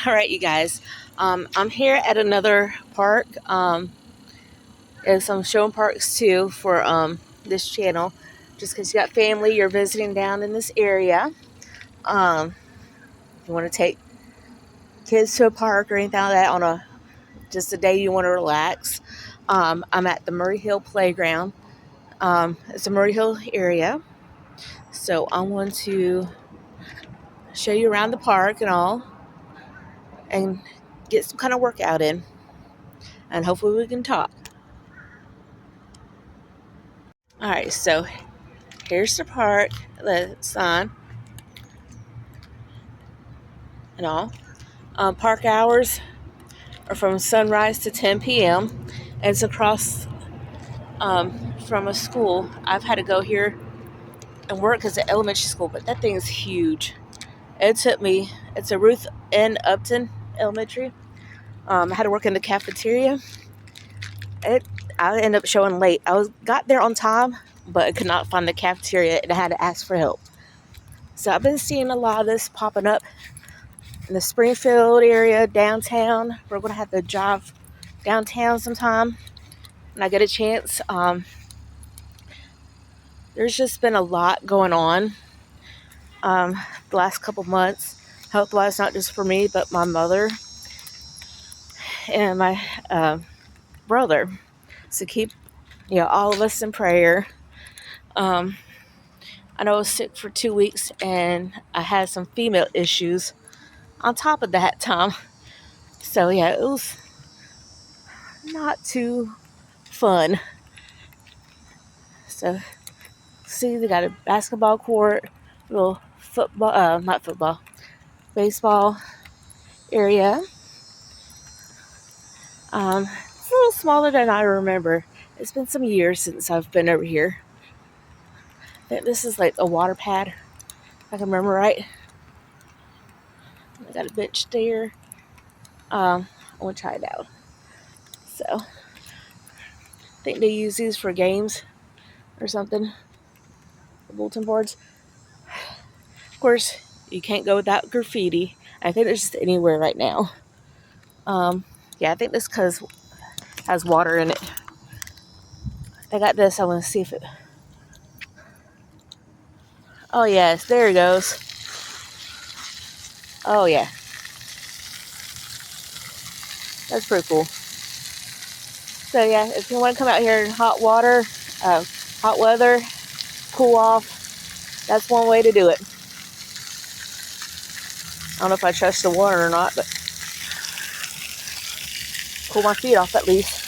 All right, you guys. I'm here at another park. And some showing parks too for this channel. Just because you got family, you're visiting down in this area. If you want to take kids to a park or anything like that on just a day you want to relax, I'm at the Murray Hill Playground. It's a Murray Hill area, so I want to show you around the park and all, and get some kind of workout in, and hopefully we can talk. All right, so here's the park, the sign, and all. Park hours are from sunrise to 10 p.m. And it's across from a school. I've had to go here and work as an elementary school, but that thing is huge. It took me, it's a Ruth N. Upton Elementary. I had to work in the cafeteria. I ended up showing late. Got there on time, but I could not find the cafeteria and I had to ask for help. So I've been seeing a lot of this popping up in the Springfield area, downtown. We're going to have to drive downtown sometime when I get a chance. There's just been a lot going on the last couple months, health-wise, not just for me, but my mother and my brother. So keep all of us in prayer. I know I was sick for 2 weeks and I had some female issues on top of that time. So yeah, it was not too fun. So see, they got a basketball court, little football, not football, baseball area. It's a little smaller than I remember. It's been some years since I've been over here. I think this is like a water pad, if I can remember right. I got a bench there. I want to try it out. So, I think they use these for games or something. The bulletin boards. Of course, you can't go without graffiti. I think there's just anywhere right now. Yeah, I think this because it has water in it. I got this. I want to see if it. Oh yes, there it goes. Oh yeah, that's pretty cool. So yeah, if you want to come out here in hot water, hot weather, cool off, that's one way to do it. I don't know if I trust the water or not, but cool my feet off at least.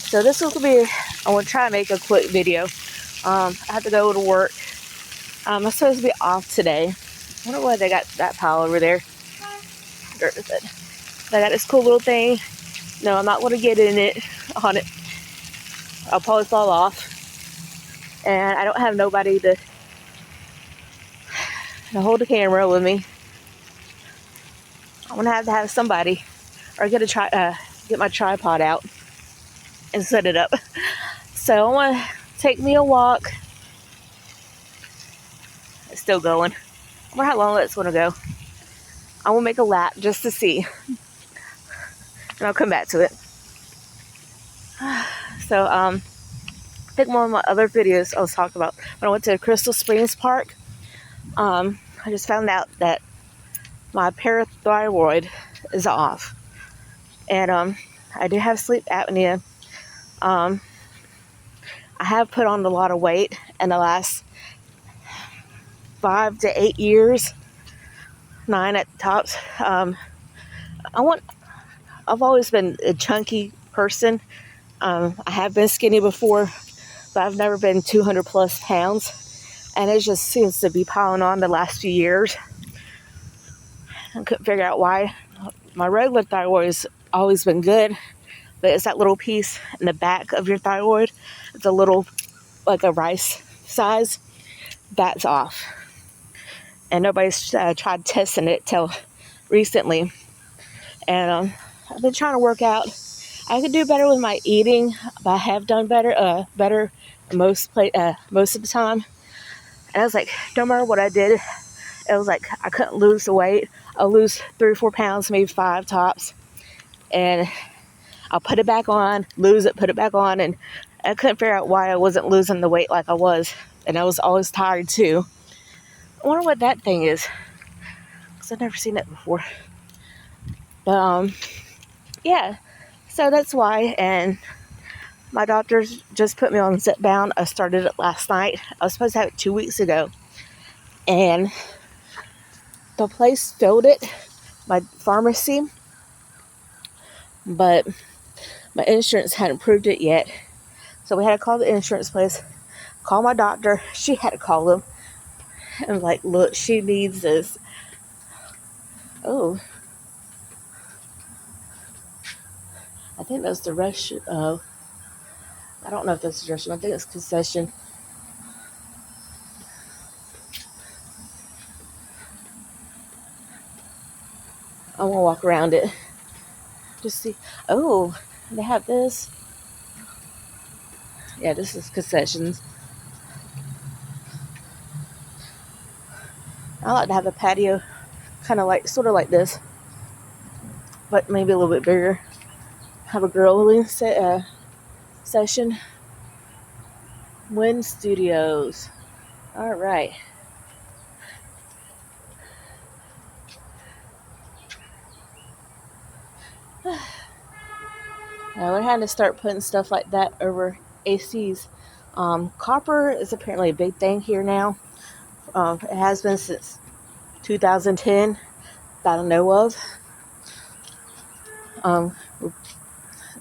So this will be, I want to try and make a quick video. I have to go to work. I'm supposed to be off today. I wonder why they got that pile over there. Dirt with it. They got this cool little thing. No, I'm not going to get in it, on it. I'll probably fall off. And I don't have nobody to hold the camera with me. I'm going to have somebody, or get my tripod out and set it up. So I want to take me a walk. It's still going. I wonder how long that's going to go. I will make a lap just to see. And I'll come back to it. So, I think one of my other videos I was talking about when I went to Crystal Springs Park, I just found out that my parathyroid is off. And I do have sleep apnea. I have put on a lot of weight in the last 5 to 8 years, 9 at the tops. I've always been a chunky person. I have been skinny before, but I've never been 200 plus pounds, and it just seems to be piling on the last few years. I couldn't figure out why. My regular thyroid has always been good, but it's that little piece in the back of your thyroid. It's a little, like a rice size. That's off. And nobody's tried testing it till recently. And I've been trying to work out. I could do better with my eating, but I have done better most of the time. And I was like, no matter what I did, it was like I couldn't lose the weight. I'll lose 3 or 4 pounds, maybe 5 tops, and I'll put it back on, lose it, put it back on, and I couldn't figure out why I wasn't losing the weight like I was, and I was always tired too. I wonder what that thing is, because I've never seen it before. But yeah, so that's why. And my doctors just put me on Zepbound. I started it last night. I was supposed to have it 2 weeks ago, and the place filled it, my pharmacy, but my insurance hadn't approved it yet. So we had to call the insurance place, call my doctor. She had to call them and like, look, she needs this. Oh, I think that's the rush. I don't know if that's the restroom. I think it's concession. I'm gonna walk around it. Just see. Oh, they have this. Yeah, this is concessions. I like to have a patio, kind of like, sort of like this, but maybe a little bit bigger. Have a grilling session. Wind Studios. All right. Now we're having to start putting stuff like that over ACs. Copper is apparently a big thing here now. It has been since 2010 that I know of.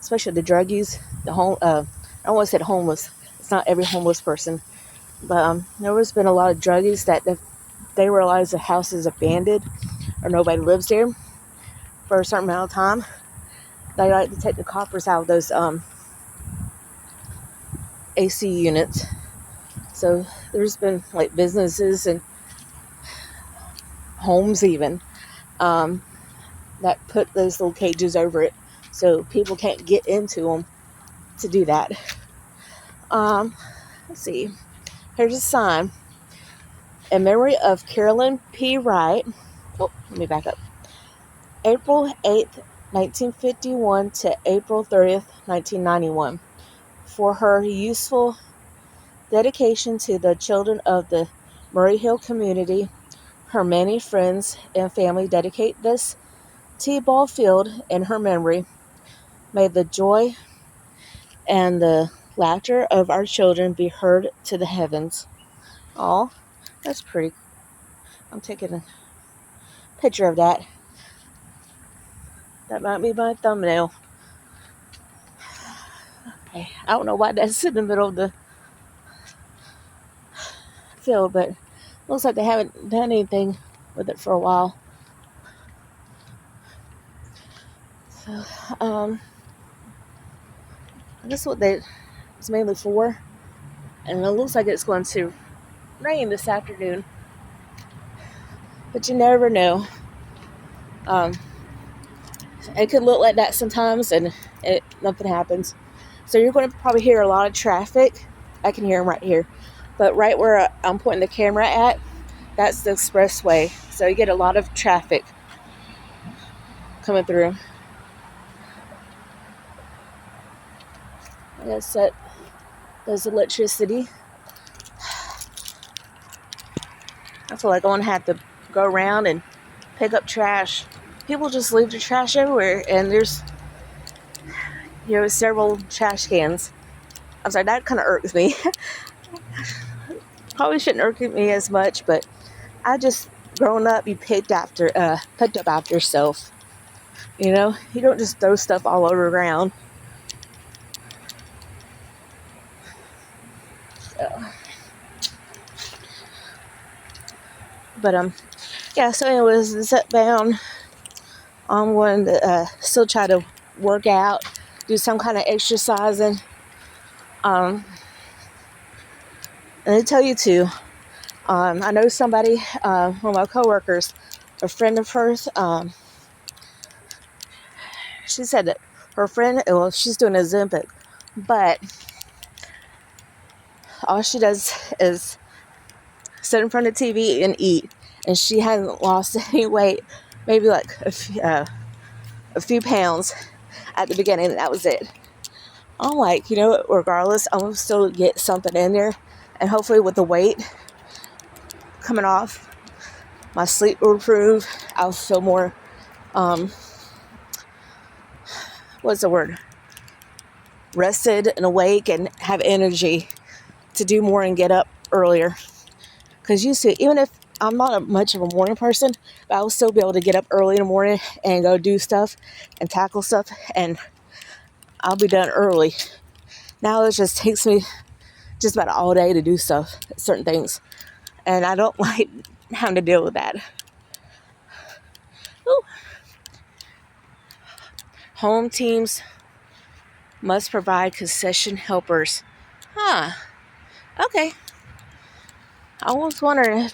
Especially the druggies, the I almost said homeless. It's not every homeless person, but there's been a lot of druggies that if they realize the house is abandoned or nobody lives there for a certain amount of time, they like to take the coppers out of those AC units. So there's been like businesses and homes even that put those little cages over it so people can't get into them to do that. Let's see. Here's a sign. In memory of Carolyn P. Wright. Well, let me back up. April 8th, 1951 to April 30th, 1991. For her useful dedication to the children of the Murray Hill community, her many friends and family dedicate this T-ball field in her memory. May the joy and the laughter of our children be heard to the heavens. Oh, that's pretty. I'm taking a picture of that. That might be my thumbnail. Okay. I don't know why that's in the middle of the field, but looks like they haven't done anything with it for a while. So, I guess what it's mainly for. And it looks like it's going to rain this afternoon. But you never know. It could look like that sometimes and nothing happens. So you're going to probably hear a lot of traffic. I can hear them right here. But right where I'm pointing the camera at, that's the expressway. So you get a lot of traffic coming through. I guess that there's electricity. I feel like I'm going to have to go around and pick up trash. People just leave their trash everywhere, and there's several trash cans. I'm sorry, that kind of irks me. Probably shouldn't irk me as much, but I just, growing up, you picked up after yourself. You know, you don't just throw stuff all over the ground. So. But yeah. So anyways, Zepbound. I'm going to still try to work out, do some kind of exercising. And I tell you too, I know somebody, one of my coworkers, a friend of hers, she said that her friend, well, she's doing Ozempic, but all she does is sit in front of the TV and eat. and she hasn't lost any weight, maybe like a few pounds at the beginning. That was it. I'm like, regardless, I'm gonna still get something in there, and hopefully with the weight coming off, my sleep will improve. I'll feel more, what's the word? Rested and awake, and have energy to do more and get up earlier. Because even if I'm not much of a morning person, but I will still be able to get up early in the morning and go do stuff and tackle stuff, and I'll be done early. Now it just takes me just about all day to do stuff, certain things. And I don't like having to deal with that. Ooh. Home teams must provide concession helpers. Huh. Okay. I was wondering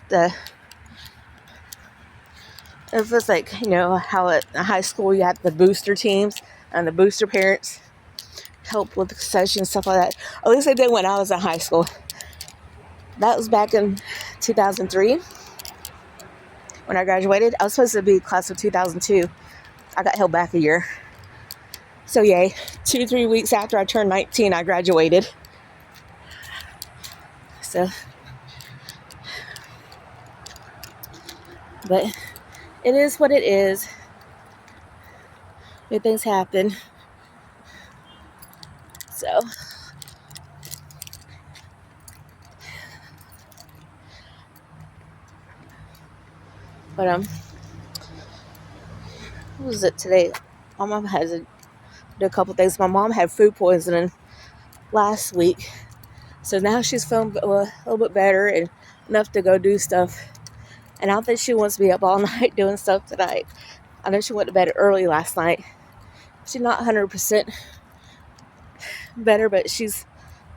if it's like, how at high school you have the booster teams and the booster parents help with the concession, stuff like that. At least they did when I was in high school. That was back in 2003 when I graduated. I was supposed to be class of 2002. I got held back a year. So yay, 2-3 weeks after I turned 19, I graduated. So, but it is what it is. Good things happen. So, but what was it today? My mom has did a couple things. My mom had food poisoning last week, so now she's feeling a little bit better and enough to go do stuff. And I don't think she wants to be up all night doing stuff tonight. I know she went to bed early last night. She's not 100% better, but she's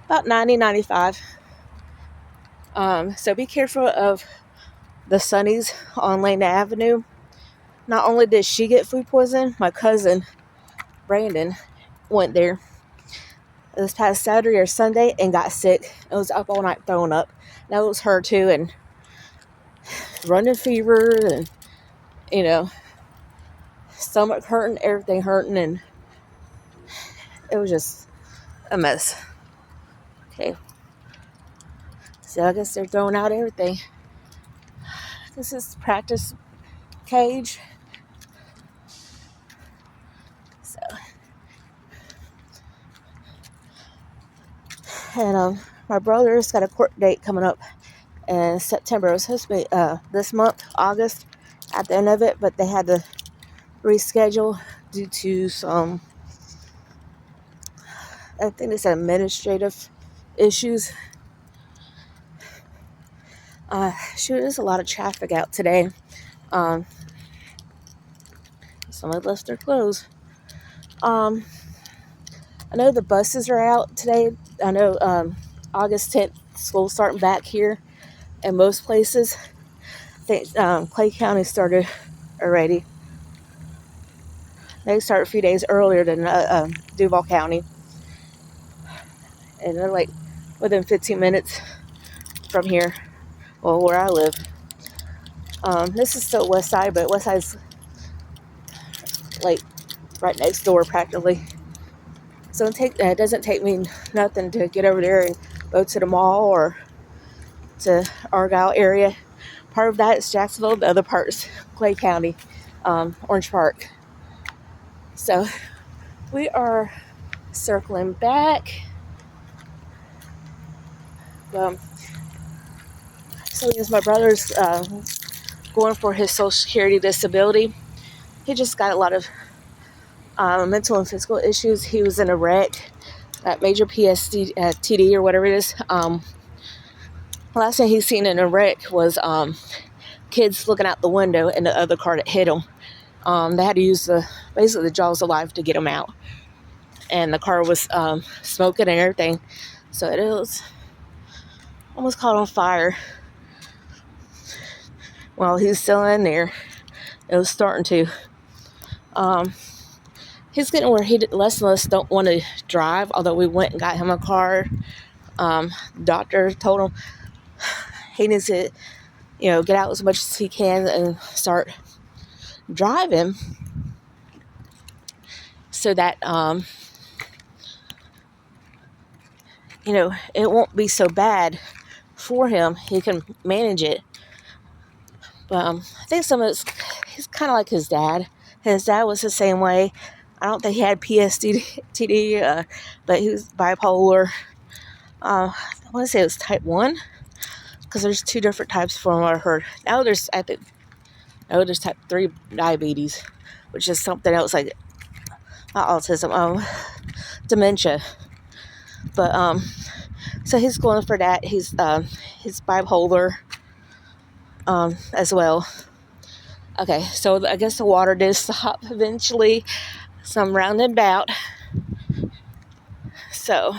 about 90, 95. So be careful of the Sunnies on Lane Avenue. Not only did she get food poisoning, my cousin Brandon went there this past Saturday or Sunday and got sick. It was up all night throwing up. Now it was her too, and running fever, and stomach hurting, everything hurting, and it was just a mess. Okay, so I guess they're throwing out everything. This is practice cage. So, and my brother's got a court date coming up in September. It was supposed to be this month, August, at the end of it, but they had to reschedule due to some, I think it's administrative issues. There's a lot of traffic out today. Somebody left their clothes. I know the buses are out today. I know August 10th, school's starting back here in most places. I think Clay County started already. They start a few days earlier than Duval County. And they're like within 15 minutes from here, well, where I live. This is still West Side, but West Side's like right next door practically. So it doesn't take me nothing to get over there and go to the mall or to Argyle area. Part of that is Jacksonville, the other part is Clay County, Orange Park. So we are circling back. So yes, my brother's going for his Social Security disability. He just got a lot of mental and physical issues. He was in a wreck, that major PSD, TD or whatever it is. Last thing he's seen in a wreck was kids looking out the window in the other car that hit him. They had to use basically the jaws of life to get him out. And the car was smoking and everything. So it was almost caught on fire. Well, he's still in there. It was starting to. He's getting where he less and less don't want to drive, although we went and got him a car. Doctor told him he needs to get out as much as he can and start driving so that, it won't be so bad for him. He can manage it. But I think some of it's, he's kind of like his dad. His dad was the same way. I don't think he had PSTD, but he was bipolar. I want to say it was type 1, because there's 2 different types from what I heard. Now there's type 3 diabetes, which is something else, like not autism, dementia. But so he's going for that. He's bipolar as well. Okay, so I guess the water did stop eventually. So I'm rounding about. So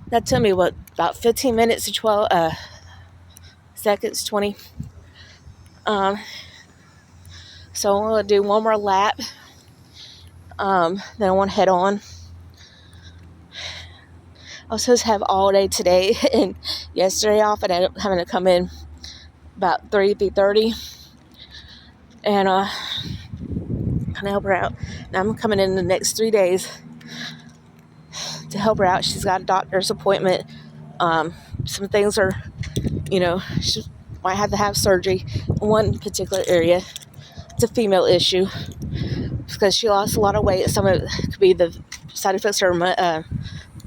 that took me about 15 minutes to 12 seconds, 20. So I'm going to do one more lap. Then I want to head on. I was supposed to have all day today and yesterday off, and I ended up having to come in about 3:30 and kind of help her out. Now I'm coming in the next 3 days to help her out. She's got a doctor's appointment. Some things are, she might have to have surgery in one particular area. It's a female issue because she lost a lot of weight. Some of it could be the side effects of her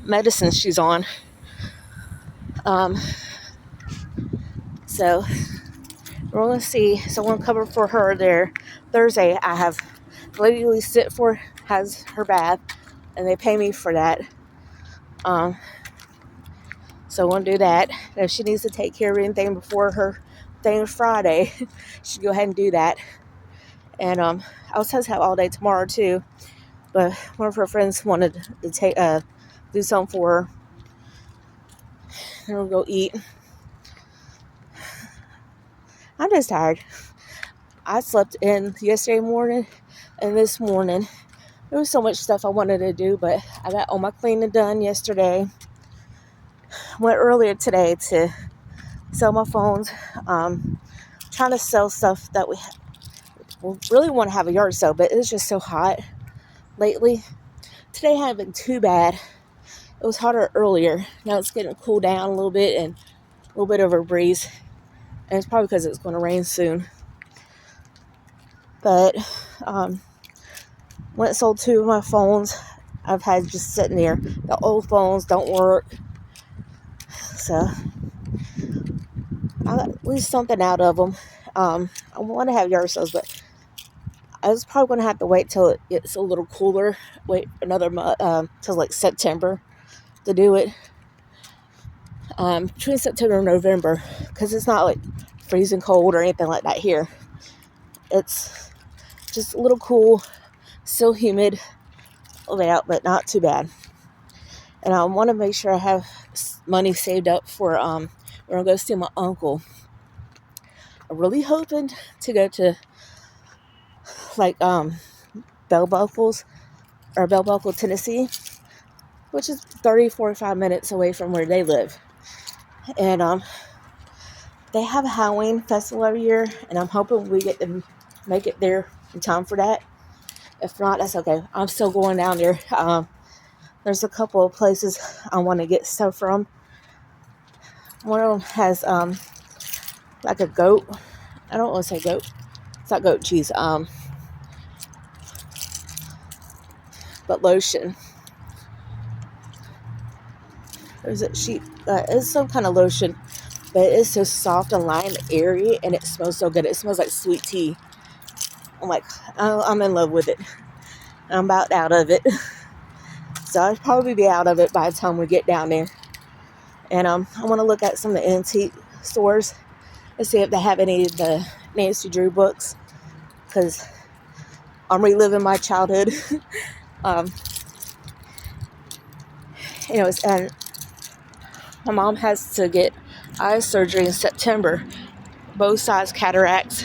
medicine she's on. So we're going to see. So I'm going to cover for her there. Thursday, I have the lady we sit for has her bath, and they pay me for that. So I'm going to do that. And if she needs to take care of anything before her thing Friday, she can go ahead and do that. And I was supposed to have all day tomorrow too, but one of her friends wanted to do something for her. And we'll go eat. I'm just tired. I slept in yesterday morning and this morning. There was so much stuff I wanted to do, but I got all my cleaning done yesterday. Went earlier today to sell my phones. Trying to sell stuff that we really want to have a yard sale, but it's just so hot lately. Today hasn't been too bad. It was hotter earlier. Now it's getting cooled down a little bit and a little bit of a breeze. And it's probably because it's going to rain soon. But went and sold 2 of my phones I've had just sitting there. The old phones don't work. So I got at least something out of them. I want to have yard sales, but I was probably going to have to wait till it gets a little cooler. Wait another month, till like September to do it. Between September and November, because it's not like freezing cold or anything like that here. It's just a little cool, still humid, a little bit out, but not too bad. And I want to make sure I have money saved up for we're gonna go see my uncle. I'm really hoping to go to like Bell Buckle, Tennessee, which is 45 minutes away from where they live. And they have a Halloween festival every year, and I'm hoping we get to make it there in time for that. If not, that's okay. I'm still going down there. There's a couple of places I want to get stuff from. One of them has like a goat. I don't want to say goat. It's not goat cheese. But lotion. There's a sheep. It's some kind of lotion, but it's so soft and light and airy, and it smells so good. It smells like sweet tea. I'm in love with it. I'm about out of it. So I'll probably be out of it by the time we get down there. And I want to look at some of the antique stores and see if they have any of the Nancy Drew books, because I'm reliving my childhood. And my mom has to get eye surgery in September, both sides cataracts.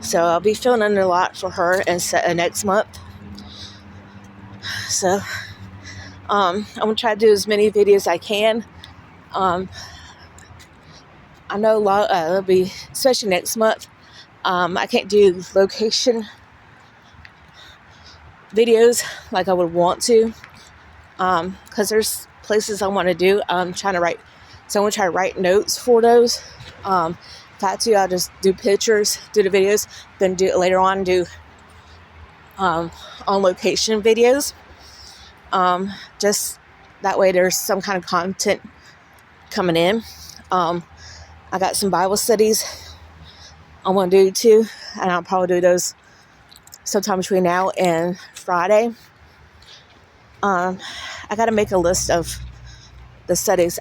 So I'll be filming a lot for her next month. So I'm going to try to do as many videos as I can. Um, I know a lot. It'll be especially next month. I can't do location videos like I would want to, because there's places I want to do. I'm trying to write, so I'm gonna try to write notes for those. If I had to, I'll just do pictures, do the videos, then do later on do on location videos. Just that way, there's some kind of content coming in. I got some Bible studies I want to do too, and I'll probably do those sometime between now and Friday. I got to make a list of the studies,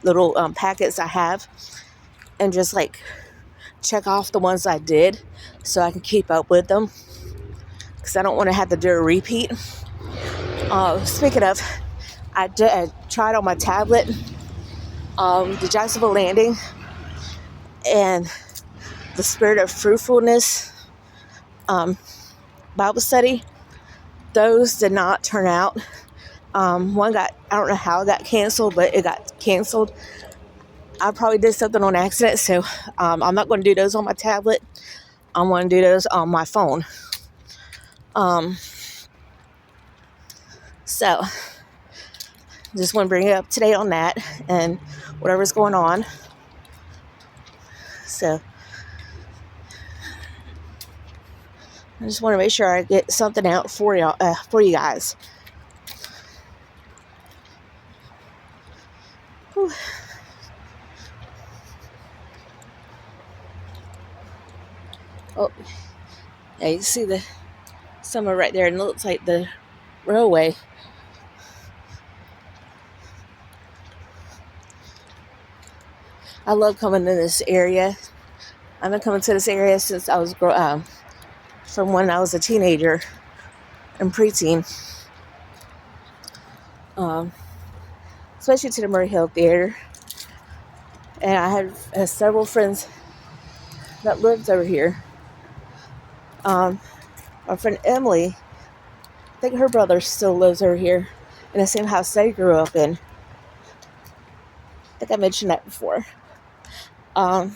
little packets I have, and just like check off the ones I did so I can keep up with them, because I don't want to have to do a repeat. Speaking of, I tried on my tablet the Jacksonville Landing and the Spirit of Fruitfulness Bible study. Those did not turn out. One got, I don't know how it got canceled, but it got canceled. I probably did something on accident, so I'm not going to do those on my tablet. I'm going to do those on my phone. So just want to bring it up today on that and whatever's going on. So I just want to make sure I get something out for y'all, for you guys. Whew. Oh, yeah, you can see the summer right there, and it looks like the railway. I love coming to this area. I've been coming to this area since I was from when I was a teenager and preteen. Especially to the Murray Hill Theater. And I had several friends that lived over here. My friend Emily, I think her brother still lives over here in the same house they grew up in. I think I mentioned that before. My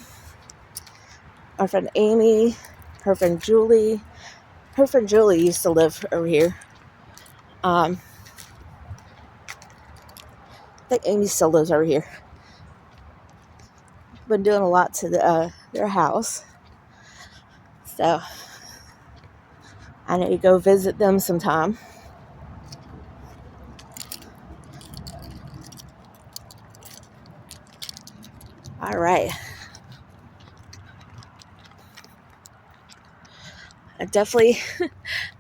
friend Amy, her friend Julie used to live over here. I think Amy still lives over here. Been doing a lot to their house, so I need to go visit them sometime. All right. I definitely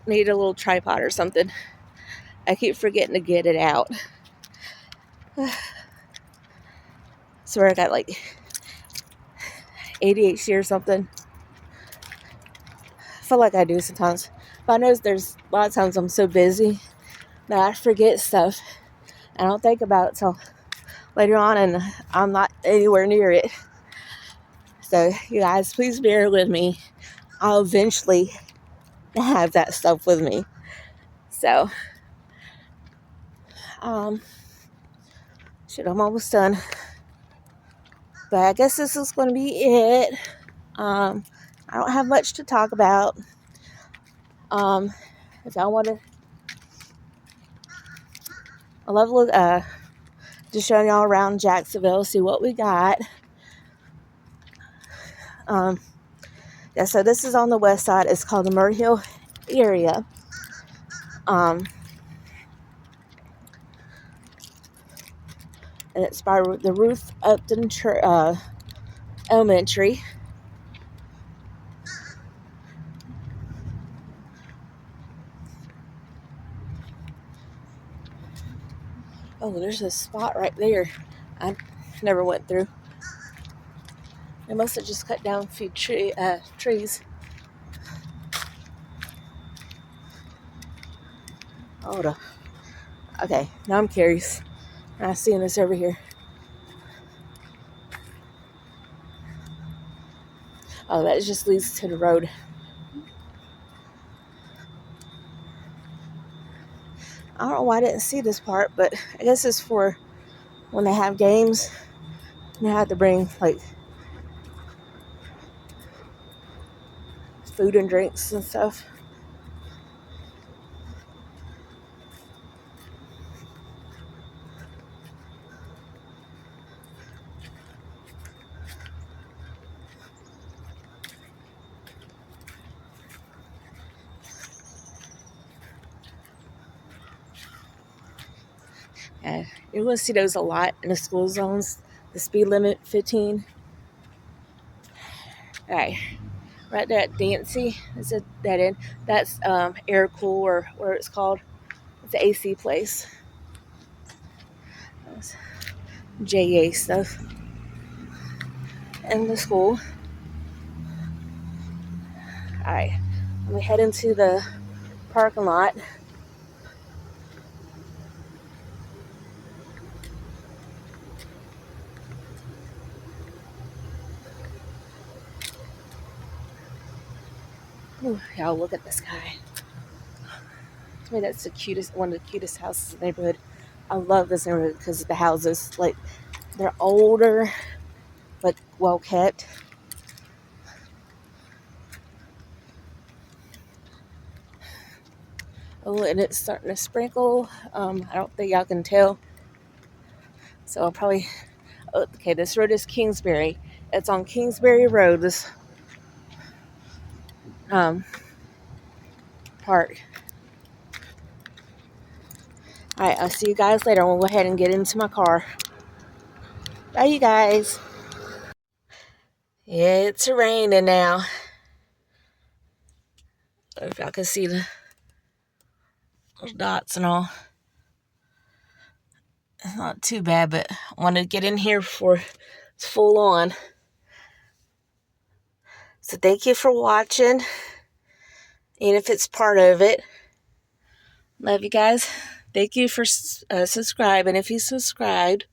need a little tripod or something. I keep forgetting to get it out. Swear I got like ADHD or something. I feel like I do sometimes. But I know there's a lot of times I'm so busy that I forget stuff. I don't think about it till later on, and I'm not anywhere near it. So you guys, please bear with me. I'll eventually have that stuff with me. So, I'm almost done. But I guess this is going to be it. I don't have much to talk about. If y'all want to, I love just showing y'all around Jacksonville, see what we got. Yeah, so this is on the west side. It's called the Murray Hill area. And it's by the Ruth Upton Elementary. Oh, there's a spot right there I never went through. They must have just cut down a few trees. Hold on. Okay, now I'm curious. I'm seeing this over here. Oh, that just leads to the road. I don't know why I didn't see this part, but I guess it's for when they have games, they have to bring like food and drinks and stuff. And you're going to see those a lot in the school zones. The speed limit 15. All right, right there at Dancy. Is it that end? That's Air Cool, or where it's called. It's the AC place. That's JA stuff. And the school. All right, we head into the parking lot. Ooh, y'all look at the sky. To me, that's the cutest, one of the cutest houses in the neighborhood. I love this neighborhood because the houses, like, they're older, but well kept. Oh, and it's starting to sprinkle. I don't think y'all can tell. So I'll probably. Oh, okay, this road is Kingsbury. It's on Kingsbury Road. This park. All right, I'll see you guys later. We'll go ahead and get into my car. Bye, you guys. Yeah, it's raining now. If y'all can see the little dots and all. It's not too bad, but I wanted to get in here before it's full on. So thank you for watching, even if it's part of it. Love you guys. Thank you for subscribing if you subscribed.